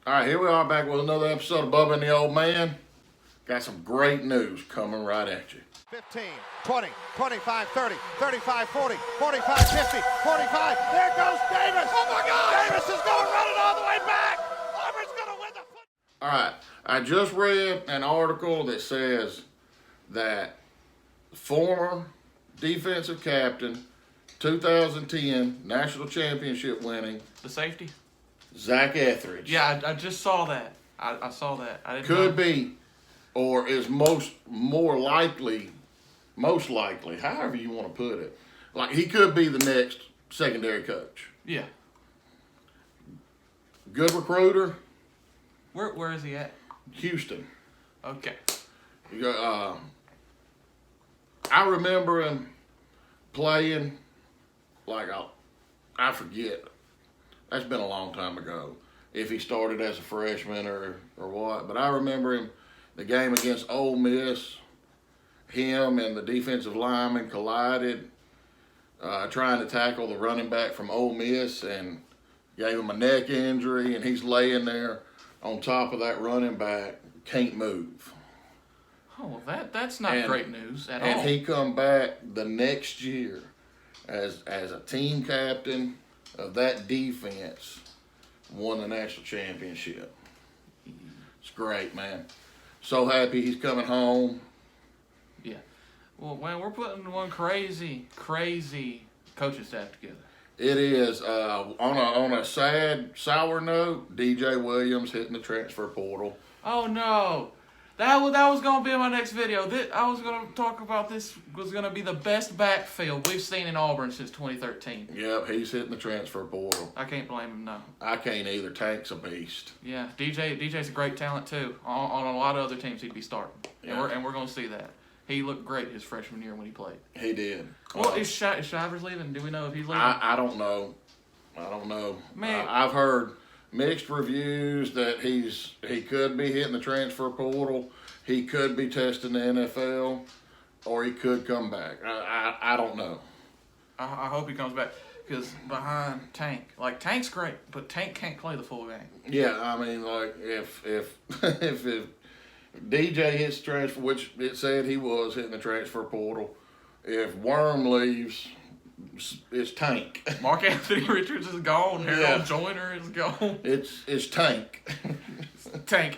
All right, here we are back with another episode of Bubba and the Old Man. Got some great news coming right at you. 15, 20, 25, 30, 35, 40, 45, 50, 45. There goes Davis. Oh, my God. Davis is going running all the way back. Auburn's going to win the foot. All right, I just read an article that says that former defensive captain, 2010 national championship winning The safety? Zach Etheridge. Yeah, I just saw that. I saw that. I didn't could know. be, or is most likely, however you want to put it. Like, he could be the next secondary coach. Yeah. Good recruiter. Where is he at? Houston. Okay. You got, I remember him playing, like, I forget. That's been a long time ago. If he started as a freshman or what. But I remember him, the game against Ole Miss, him and the defensive lineman collided, trying to tackle the running back from Ole Miss, and gave him a neck injury, and he's laying there on top of that running back, can't move. Oh, well, that's not great news at all. And he come back the next year as a team captain of that defense, won the national championship. It's great, man. So happy he's coming home. Yeah. Well, man, we're putting one crazy coaching staff together. It is on a sad, sour note. DJ Williams hitting the transfer portal. Oh no, that was gonna be in my next video. I was gonna talk about this was gonna be the best backfield we've seen in Auburn since 2013. Yep, he's hitting the transfer portal. I can't blame him, no. I can't either. Tank's a beast. Yeah, DJ's a great talent too. On a lot of other teams, he'd be starting, Yeah. and we're gonna see that. He looked great his freshman year when he played. He did. Well, is Shivers leaving? Do we know if he's leaving? I don't know. Man. I've heard mixed reviews that he could be hitting the transfer portal. He could be testing the NFL, or he could come back. I don't know. I hope he comes back, because behind Tank, like, Tank's great, but Tank can't play the full game. Yeah, I mean, like, if if DJ hits transfer, which it said he was hitting the transfer portal, if Worm leaves, it's Tank. Mark Anthony Richards is gone. Yeah. Harold Joyner is gone. It's Tank. Tank.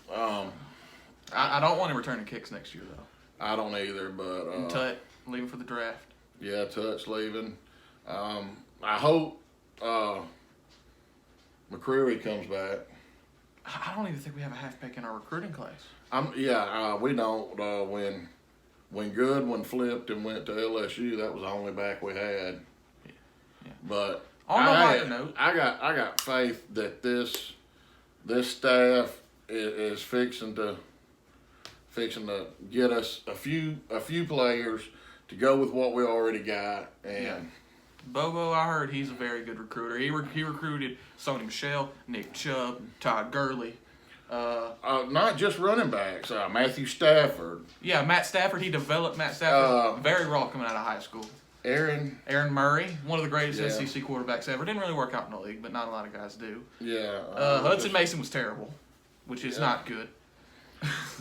I don't want him returning kicks next year, though. I don't either, but Tut leaving for the draft. yeah, Tut's leaving. I hope McCreary comes back. I don't even think we have a halfback in our recruiting class. We don't. When Goodwin flipped and went to LSU, that was the only back we had. Yeah. But On a lighter note, I got faith that this staff is fixing to get us a few players to go with what we already got. And Bobo, I heard he's a very good recruiter. He recruited Sony Michel, Nick Chubb, Todd Gurley. not just running backs. Matthew Stafford. Yeah, Matt Stafford. He developed Matt Stafford very raw coming out of high school. Aaron Murray, one of the greatest Yeah. SEC quarterbacks ever. Didn't really work out in the league, but not a lot of guys do. Yeah. Hudson Mason was terrible, which is not good.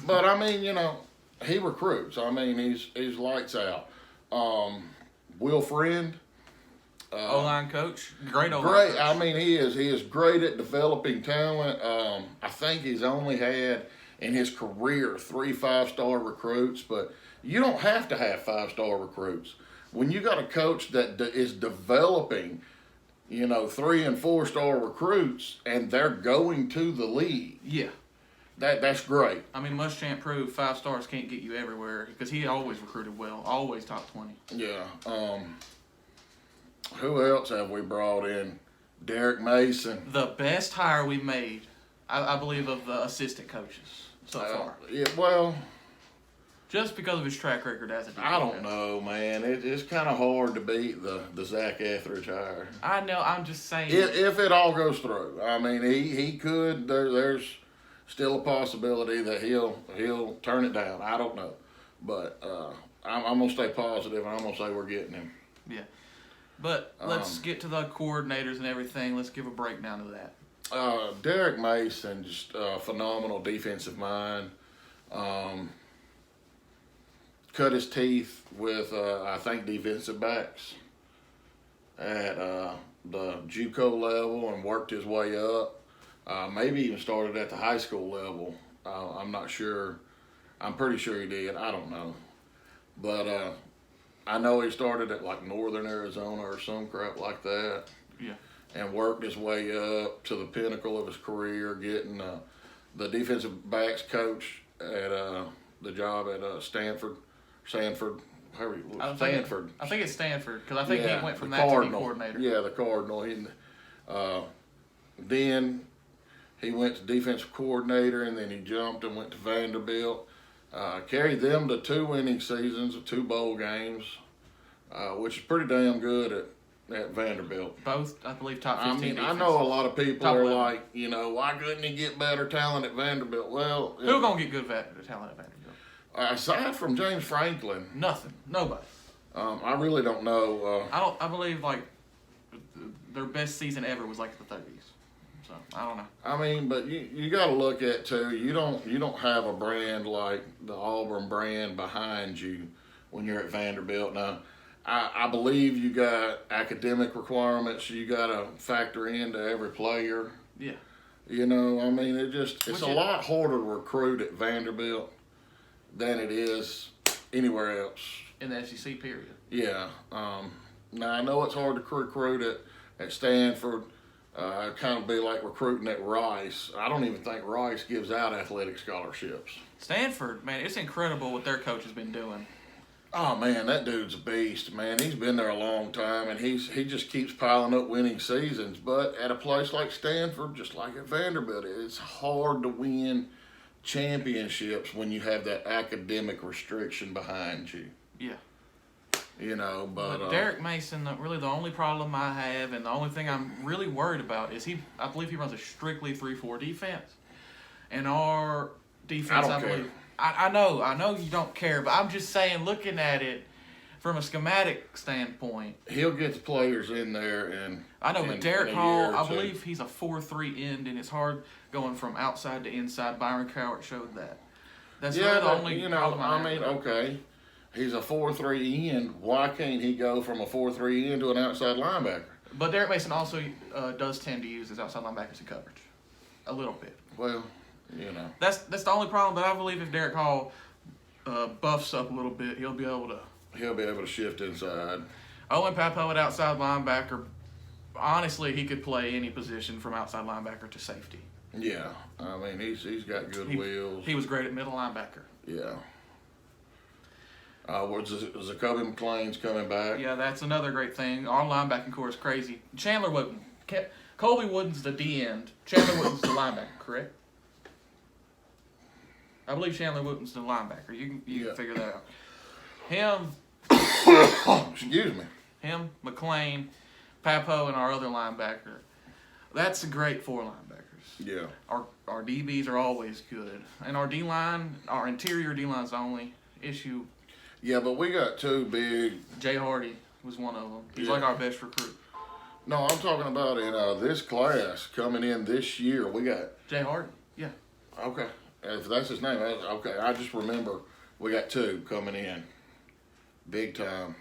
But I mean, he recruits. I mean, he's lights out. Will Friend. O-line coach, great O-line Great. coach. I mean, he is great at developing talent. I think he's only had in his career 3 5-star recruits, but you don't have to have 5-star recruits. When you got a coach that is developing, 3 and 4-star recruits, and they're going to the league. Yeah. That's great. I mean, Muschamp proved 5 stars can't get you everywhere because he always recruited well, always top 20. Yeah. Who else have we brought in? Derek Mason. The best hire we made, I believe, of the assistant coaches so far. Yeah. Well, Just because of his track record as a defense. I don't know, man. It's kind of hard to beat the Zach Etheridge hire. I know. I'm just saying. If it all goes through, I mean, he could. There's still a possibility that he'll turn it down. I don't know, but I'm gonna stay positive, and I'm gonna say we're getting him. Yeah. But let's get to the coordinators and everything. Let's give a breakdown of that. Derek Mason, just a phenomenal defensive mind. Cut his teeth with, I think, defensive backs at the JUCO level and worked his way up. Maybe even started at the high school level. I'm not sure. I'm pretty sure he did. I don't know. But I know he started at like Northern Arizona or some crap like that. Yeah. And worked his way up to the pinnacle of his career, getting the defensive backs coach at the job at Stanford. Stanford. I think it's Stanford because I think Yeah, he went from the that Cardinal. to be coordinator. Yeah, the Cardinal. Then he went to defensive coordinator, and then he jumped and went to Vanderbilt. Carried them to 2 winning seasons, 2 bowl games, which is pretty damn good at Vanderbilt. Both, I believe, top I 15 mean, I defense. know a lot of people Top are 11. like, why couldn't he get better talent at Vanderbilt? Well, Who gonna get good talent at Vanderbilt? aside from James Franklin, Nothing. Nobody. I really don't know. I believe like their best season ever was like the 30s. So I don't know. I mean, but you got to look at too. You don't have a brand like the Auburn brand behind you when you're at Vanderbilt. Now, I believe you got academic requirements. You got to factor into every player. Yeah. I mean, it's a lot harder to recruit at Vanderbilt than it is anywhere else. In the SEC period. Yeah. Now I know it's hard to recruit at Stanford. Kind of be like recruiting at Rice. I don't even think Rice gives out athletic scholarships. Stanford, man, it's incredible what their coach has been doing. Oh man, that dude's a beast, man. He's been there a long time, and he just keeps piling up winning seasons. But at a place like Stanford, just like at Vanderbilt, it's hard to win championships when you have that academic restriction behind you. Yeah. But Derek Mason, really the only problem I have and the only thing I'm really worried about is I believe he runs a strictly 3-4 defense. And our defense, I don't care. believe. I know you don't care, but I'm just saying, looking at it from a schematic standpoint. He'll get the players in there, and I know, but Derek in a Hall, year or I two. believe he's a 4-3 end, and it's hard going from outside to inside. Byron Cowart showed that. That's really the only problem I have. Okay. He's a 4-3 end. Why can't he go from a 4-3 end to an outside linebacker? But Derek Mason also does tend to use his outside linebackers in coverage. A little bit. Well, That's the only problem, but I believe if Derek Hall buffs up a little bit, he'll be able to shift inside. Owen Papo at outside linebacker, honestly, he could play any position from outside linebacker to safety. Yeah. I mean, he's got good wheels. He was great at middle linebacker. Yeah. Zacoby McClain's coming back. Yeah, that's another great thing. Our linebacking core is crazy. Chandler Wooden. Colby Wooden's the D end. Chandler Wooden's the linebacker, correct? I believe Chandler Wooden's the linebacker. You can figure that out. Him, Excuse me. Him, McClain, Papo, and our other linebacker. That's a great 4 linebackers. Yeah. Our DBs are always good. And our D-line, our interior D-line's the only issue. Yeah, but we got 2 big. Jay Hardy was one of them. He's Yeah. like our best recruit. No, I'm talking about in this class coming in this year. We got. Jay Hardy? Yeah. Okay. If that's his name, okay. I just remember we got 2 coming in. Big time.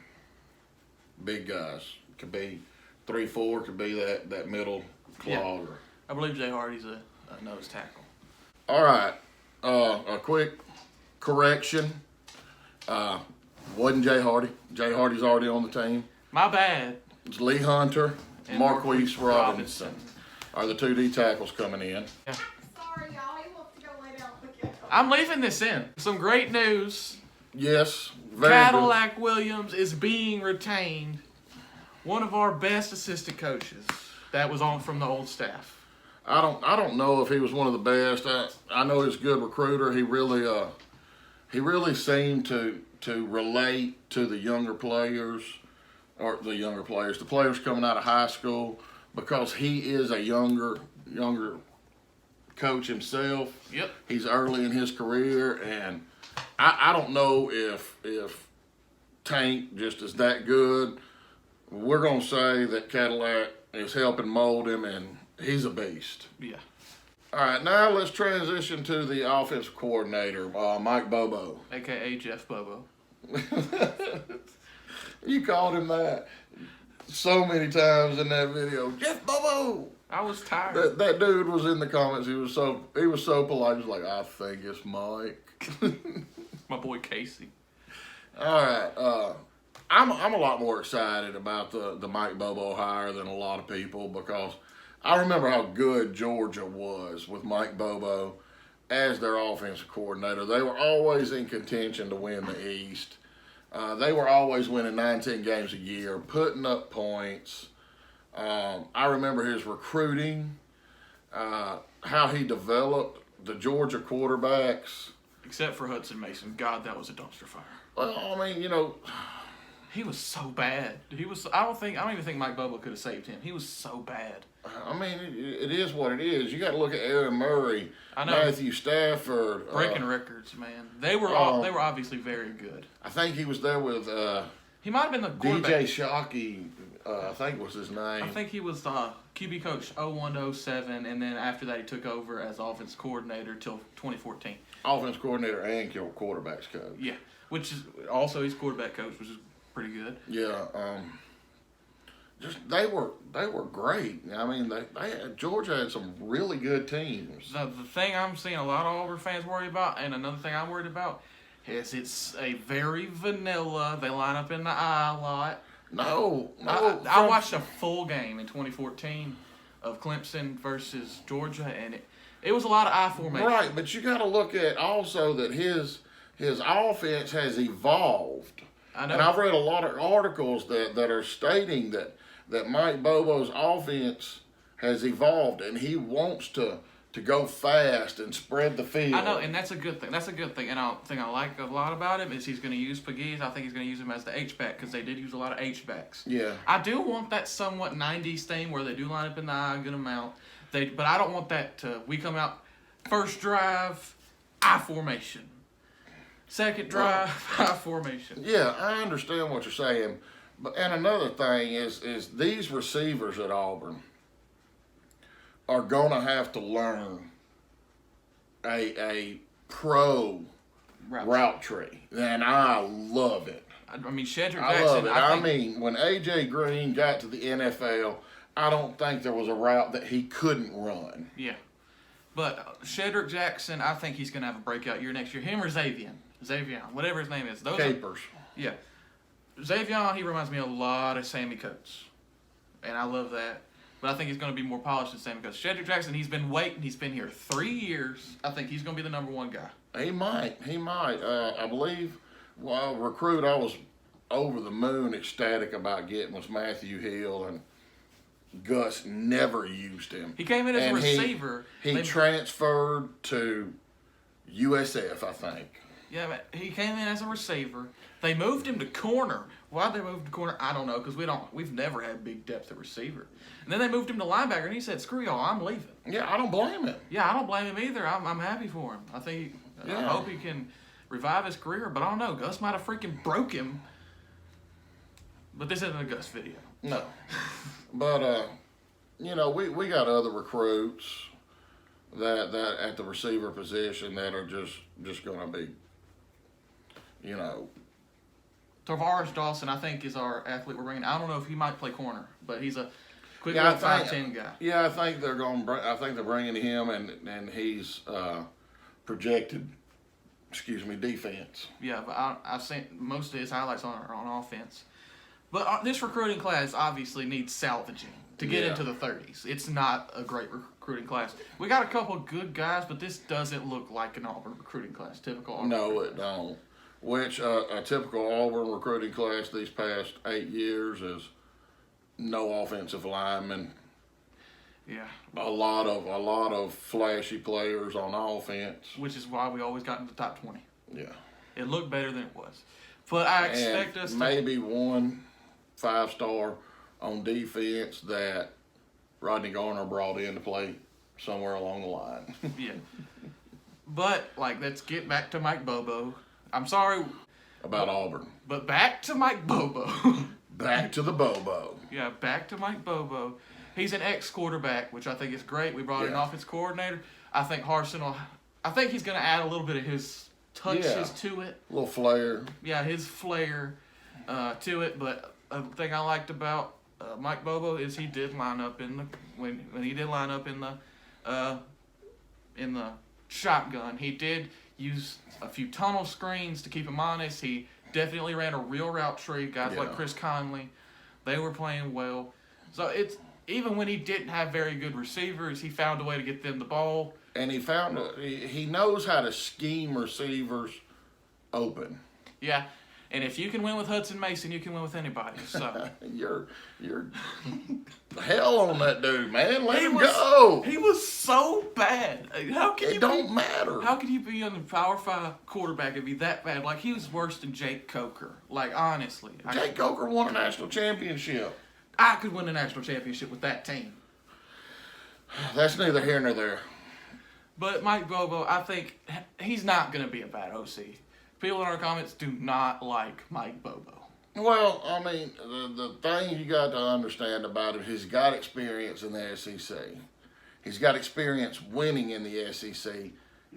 Big guys. Could be 3-4, could be that middle clogger. Yeah. I believe Jay Hardy's a nose tackle. All right. A quick correction. Wasn't Jay Hardy. Jay Hardy's already on the team. My bad. It's Lee Hunter, And Marquise Robinson are the 2 D tackles coming in. Yeah. Sorry, y'all. He wants to go lay down with you. I'm leaving this in. Some great news. Yes, very Cadillac Williams is being retained. One of our best assistant coaches that was on from the old staff. good. I don't know if he was one of the best. I know he's a good recruiter. He really seemed to relate to the younger players, the players coming out of high school, because he is a younger coach himself. Yep. He's early in his career, and I don't know if Tank just is that good. We're gonna say that Cadillac is helping mold him, and He's a beast. Yeah. All right, now let's transition to the offensive coordinator, Mike Bobo. AKA Jeff Bobo. You called him that so many times in that video. Jeff Bobo. I was tired. That dude was in the comments. He was so polite. He was like, I think it's Mike. My boy Casey. All right. I'm a lot more excited about the Mike Bobo hire than a lot of people, because I remember how good Georgia was with Mike Bobo as their offensive coordinator. They were always in contention to win the East. They were always winning 19 games a year, putting up points. I remember his recruiting, how he developed the Georgia quarterbacks. Except for Hudson Mason. God, that was a dumpster fire. Well, I mean, He was so bad. I don't even think Mike Bobo could have saved him. He was so bad. I mean, it is what it is. You got to look at Aaron Murray, I know. Matthew Stafford. Breaking records, man. They were obviously very good. I think he was there with He might have been the quarterback. DJ Shockey, I think was his name. I think he was QB coach 01 to 07, and then after that he took over as offense coordinator till 2014. Offense coordinator and quarterbacks coach. Yeah, which is also his quarterback coach, which is pretty good. Yeah, just they were great. I mean, Georgia had some really good teams. The thing I'm seeing a lot of Auburn fans worry about, and another thing I'm worried about, is it's a very vanilla. They line up in the I a lot. No. I watched a full game in 2014 of Clemson versus Georgia, and it was a lot of I formation. Right, but you got to look at also that his offense has evolved. I know. And I've read a lot of articles that are stating that Mike Bobo's offense has evolved, and he wants to go fast and spread the field. I know, and that's a good thing. That's a good thing. And the thing I like a lot about him is he's going to use Pegues. I think he's going to use him as the H-back, because they did use a lot of H-backs. Yeah. I do want that somewhat 90s thing where they do line up in the I a good amount. But I don't want that we come out first drive, I formation. Second drive, I formation. Yeah, I understand what you're saying. And another thing is these receivers at Auburn are going to have to learn a pro route tree. And I love it. I mean, Shedrick Jackson. I love it. I mean, when A.J. Green got to the NFL, I don't think there was a route that he couldn't run. Yeah. But Shedrick Jackson, I think he's going to have a breakout year next year. Him or Xavier, whatever his name is. Capers. Yeah. Xavier, he reminds me a lot of Sammy Coates. And I love that. But I think he's going to be more polished than Sammy Coates. Shedrick Jackson, he's been waiting. He's been here 3 years. I think he's going to be the number one guy. He might. I believe, recruit I was over the moon ecstatic about getting was Matthew Hill, and Gus never used him. He came in as a receiver. He transferred to USF, I think. Yeah, but he came in as a receiver. They moved him to corner. Why they moved him to corner, I don't know, because we've never had big depth at receiver. And then they moved him to linebacker, and he said, "Screw y'all, I'm leaving." Yeah, I don't blame him. Yeah, I don't blame him either. I'm happy for him. I hope he can revive his career, but I don't know. Gus might have freaking broke him. But this isn't a Gus video. No. But we got other recruits that at the receiver position that are just going to be, Tavares Dawson, I think, is our athlete we're bringing. I don't know if he might play corner, but he's a quick 5'10" guy. Yeah, I think they're bringing him, and he's projected. Defense. Yeah, but I've seen most of his highlights on offense. But this recruiting class obviously needs salvaging to get into the 30s. It's not a great recruiting class. We got a couple of good guys, but this doesn't look like an Auburn recruiting class. Typical Auburn. No, it don't. Which a typical Auburn recruiting class these past 8 years is no offensive linemen. Yeah. A lot of flashy players on offense. Which is why we always got in the top 20. Yeah. It looked better than it was. But I expect us to... maybe one 5-star on defense that Rodney Garner brought in to play somewhere along the line. Yeah. But, let's get back to Mike Bobo. I'm sorry. About Auburn. But back to Mike Bobo. Back to the Bobo. Yeah, back to Mike Bobo. He's an ex-quarterback, which I think is great. We brought in an Yeah. offense coordinator. I think I think he's going to add a little bit of his touches to it. A little flair. Yeah, his flair to it. But a thing I liked about Mike Bobo is he did line up when he did line up in the shotgun. He did use a few tunnel screens to keep him honest. He definitely ran a real route tree. Guys like Chris Conley, they were playing well. So it's even when he didn't have very good receivers, he found a way to get them the ball. And he knows how to scheme receivers open. Yeah, and if you can win with Hudson Mason, you can win with anybody. So You're hell on that dude, man. Let him was, go. He was so bad. How can It you don't matter. How could you be on the Power 5 quarterback and be that bad? Like, he was worse than Jake Coker. Like, honestly. Jake Coker won a national championship. I could win a national championship with that team. That's neither here nor there. But Mike Bobo, I think he's not going to be a bad OC. People in our comments do not like Mike Bobo. Well, I mean, the thing you got to understand about him, he's got experience in the SEC. He's got experience winning in the SEC,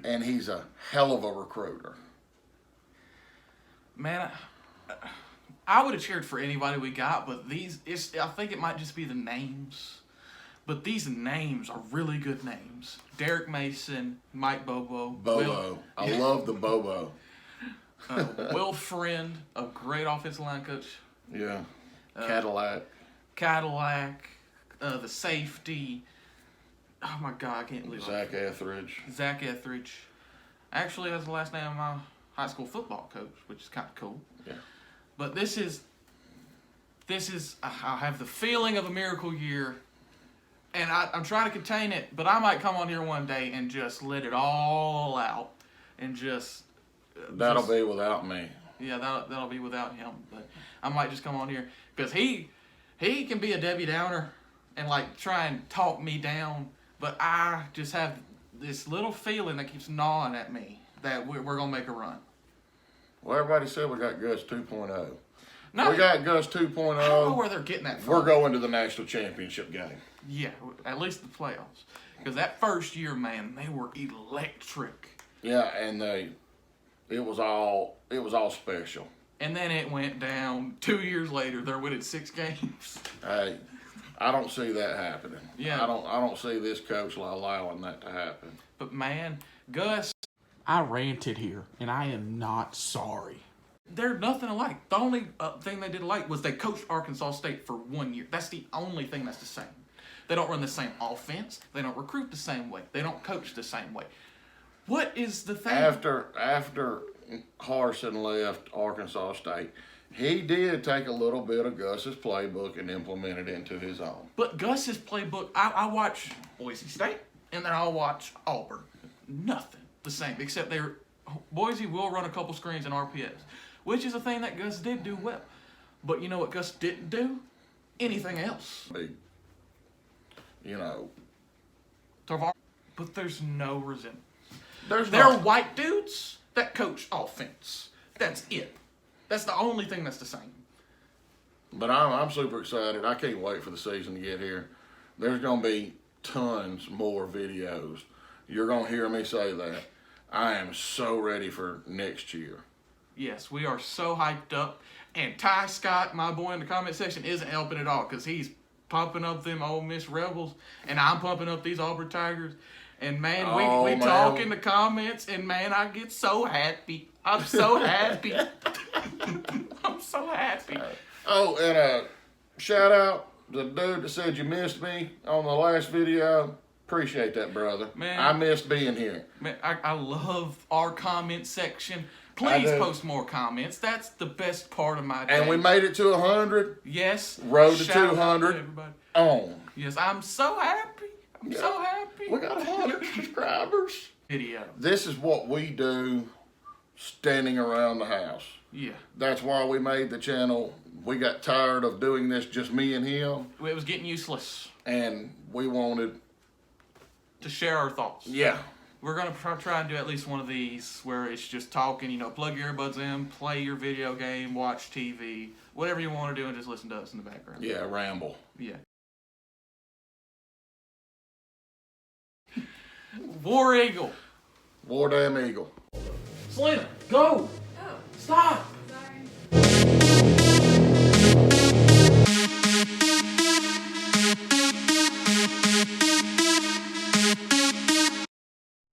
and he's a hell of a recruiter. Man, I would have cheered for anybody we got, but I think it might just be the names. But these names are really good names. Derek Mason, Mike Bobo. Bobo. I love the Bobo. Will Friend, a great offensive line coach. Yeah. Cadillac, the safety. Oh my God, I can't believe Zach Etheridge. Zach Etheridge. Actually, that's the last name of my high school football coach, which is kind of cool. Yeah. But this is. I have the feeling of a miracle year, and I'm trying to contain it. But I might come on here one day and just let it all out, and just. That'll be without me. Yeah, that'll be without him. But I might just come on here because he can be a Debbie Downer and like try and talk me down. But I just have this little feeling that keeps gnawing at me that we're gonna make a run. Well, everybody said we got Gus 2.0. No, We got Gus 2.0. I don't know where they're getting that from. We're going to the national championship game. Yeah, at least the playoffs. Because that first year, man, they were electric. Yeah, and it was all special. And then it went down 2 years later. They're winning 6 games. Hey, I don't see that happening. Yeah. I don't see this coach allowing that to happen. But man, Gus, I ranted here, and I am not sorry. they're nothing alike. The only thing they did alike was they coached Arkansas State for 1 year. That's the only thing that's the same. They don't run the same offense. They don't recruit the same way. They don't coach the same way. What is the thing? After Harsin left Arkansas State, he did take a little bit of Gus's playbook and implement it into his own. But Gus's playbook, I watch Boise State, and then I'll watch Auburn. Nothing the same, except Boise will run a couple screens in RPS, which is a thing that Gus did do well. But you know what Gus didn't do? Anything else. But there's no resentment. They're white dudes that coach offense. That's it. That's the only thing that's the same. But I'm super excited. I can't wait for the season to get here. There's going to be tons more videos. You're going to hear me say that. I am so ready for next year. Yes, we are so hyped up. And Ty Scott, my boy in the comment section, isn't helping at all because he's pumping up them Ole Miss Rebels, and I'm pumping up these Auburn Tigers. And, man, we talk in the comments, and, man, I get so happy. I'm so happy. I'm so happy. Oh, and shout out to the dude that said you missed me on the last video. Appreciate that, brother. Man, I missed being here. Man, I love our comment section. Please post more comments. That's the best part of my day. And we made it to 100. Yes. Road to Shout 200. out to everybody. On. Yes, I'm so happy. I'm so happy. We got 100 subscribers. Video. This is what we do standing around the house. Yeah. That's why we made the channel. We got tired of doing this just me and him. It was getting useless. And we wanted to share our thoughts. Yeah. We're going to try and do at least one of these where it's just talking, plug your earbuds in, play your video game, watch TV, whatever you want to do, and just listen to us in the background. Yeah, ramble. Yeah. War Eagle. War damn eagle. Selena, go. Oh. Stop.